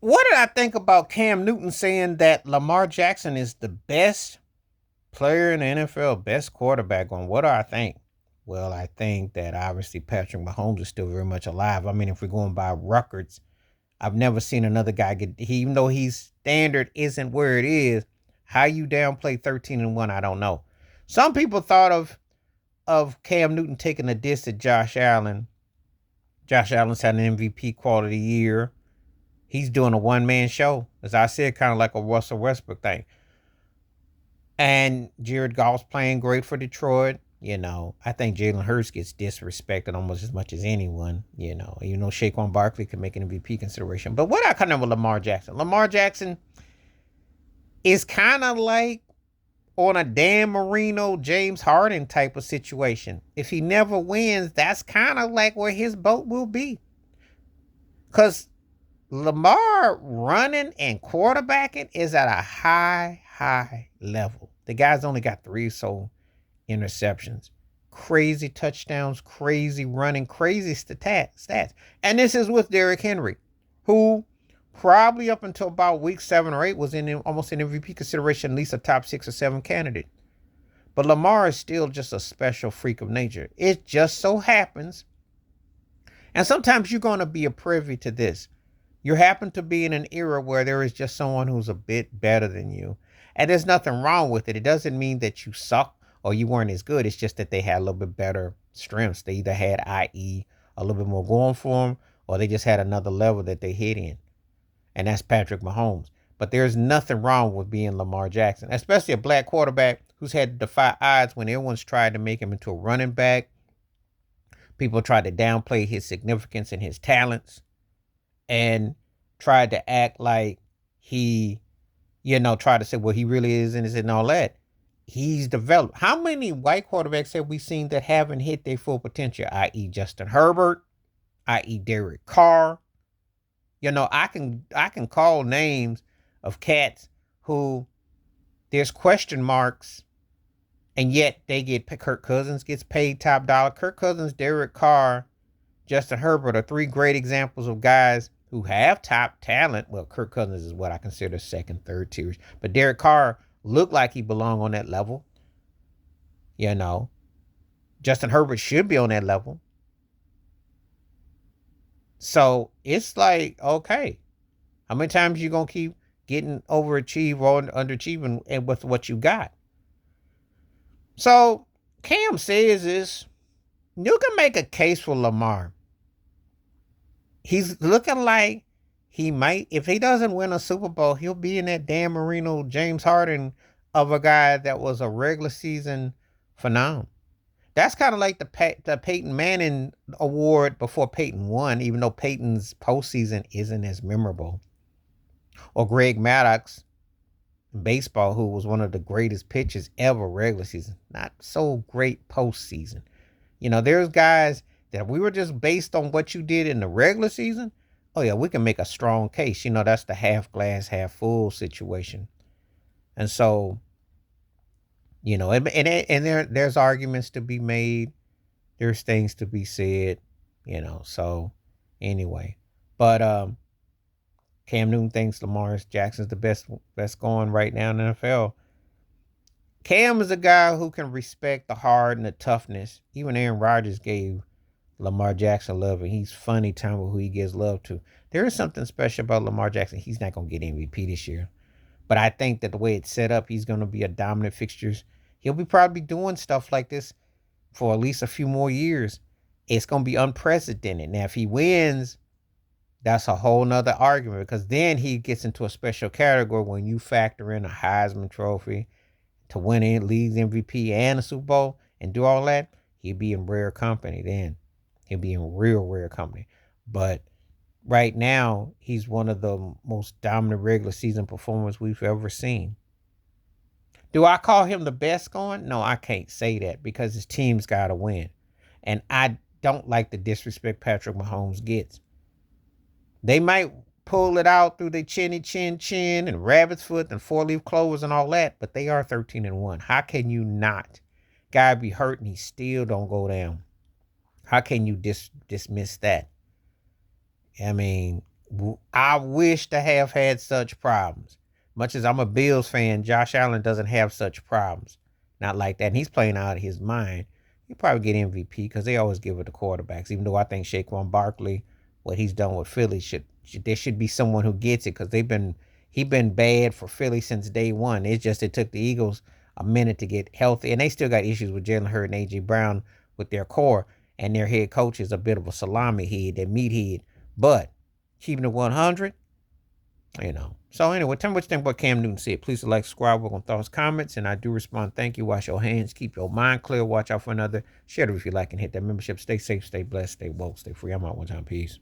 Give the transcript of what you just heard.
what did I think about Cam Newton saying that Lamar Jackson is the best player in the NFL, best quarterback? On what do I think? Well, I think that obviously Patrick Mahomes is still very much alive. I mean, if we're going by records, I've never seen another guy get, even though he's standard isn't where it is. How you downplay 13-1, I don't know. Some people thought of Cam Newton taking a diss at Josh Allen. Josh Allen's had an MVP quality year. He's doing a one man show, as I said, kind of like a Russell Westbrook thing. And Jared Goff's playing great for Detroit. I think Jalen Hurts gets disrespected almost as much as anyone. Saquon Barkley could make an MVP consideration. But what I kind of with Lamar Jackson? Lamar Jackson is kind of like on a Dan Marino, James Harden type of situation. If he never wins, that's kind of like where his boat will be. Because Lamar running and quarterbacking is at a high level. The guy's only got 3 interceptions. Crazy touchdowns, crazy running, crazy stats. And this is with Derrick Henry, who probably up until about week 7 or 8 was in almost an MVP consideration, at least a top 6 or 7 candidate. But Lamar is still just a special freak of nature. It just so happens, and sometimes you're going to be a privy to this. You happen to be in an era where there is just someone who's a bit better than you. And there's nothing wrong with it. It doesn't mean that you suck or you weren't as good. It's just that they had a little bit better strengths. They either had, i.e., a little bit more going for them, or they just had another level that they hit in. And that's Patrick Mahomes. But there's nothing wrong with being Lamar Jackson, especially a black quarterback who's had to defy odds when everyone's tried to make him into a running back. People tried to downplay his significance and his talents and tried to act like he, tried to say, well, he really is and all that. He's developed. How many white quarterbacks have we seen that haven't hit their full potential, i.e. Justin Herbert, i.e. Derek Carr? I can call names of cats who there's question marks, and yet they get, Kirk Cousins gets paid top dollar. Kirk Cousins, Derek Carr, Justin Herbert are 3 great examples of guys who have top talent. Well, Kirk Cousins is what I consider second, third tiers. But Derek Carr looked like he belonged on that level. Justin Herbert should be on that level. So it's like, okay, how many times you going to keep getting overachieved or underachieving and with what you got? So Cam says is, you can make a case for Lamar. He's looking like he might, if he doesn't win a Super Bowl, he'll be in that Dan Marino, James Harden of a guy that was a regular season phenomenon. That's kind of like the Peyton Manning award before Peyton won, even though Peyton's postseason isn't as memorable. Or Greg Maddox in baseball, who was one of the greatest pitchers ever regular season. Not so great postseason. There's guys that we were just based on what you did in the regular season. Oh yeah, we can make a strong case. That's the half glass, half full situation. And so, there's arguments to be made. There's things to be said, so anyway. But Cam Newton thinks Lamar Jackson's the best going right now in the NFL. Cam is a guy who can respect the hard and the toughness. Even Aaron Rodgers gave Lamar Jackson love, and he's funny time with who he gives love to. There is something special about Lamar Jackson. He's not going to get MVP this year. But I think that the way it's set up, he's going to be a dominant fixtures. He'll be probably doing stuff like this for at least a few more years. It's going to be unprecedented. Now, if he wins, that's a whole nother argument, because then he gets into a special category when you factor in a Heisman Trophy to win league MVP and a Super Bowl and do all that. He'd be in rare company then. He'll be in real rare company. But right now, he's one of the most dominant regular season performers we've ever seen. Do I call him the best going? No, I can't say that, because his team's got to win. And I don't like the disrespect Patrick Mahomes gets. They might pull it out through their chinny chin and rabbit's foot and 4-leaf clovers and all that, but they are 13-1. How can you not? Guy be hurt and he still don't go down. How can you dismiss that? I mean, I wish to have had such problems. Much as I'm a Bills fan, Josh Allen doesn't have such problems. Not like that. And he's playing out of his mind. He'll probably get MVP because they always give it to quarterbacks. Even though I think Saquon Barkley, what he's done with Philly, there should be someone who gets it because he been bad for Philly since day one. It's just it took the Eagles a minute to get healthy, and they still got issues with Jalen Hurd and AJ Brown with their core, and their head coach is a bit of a salami head, that meathead. But keeping it 100. So anyway, tell me what you think about Cam Newton said. Please like, subscribe, work on thoughts, comments, and I do respond. Thank you. Wash your hands. Keep your mind clear. Watch out for another. Share it if you like and hit that membership. Stay safe, stay blessed, stay woke, stay free. I'm out one time. Peace.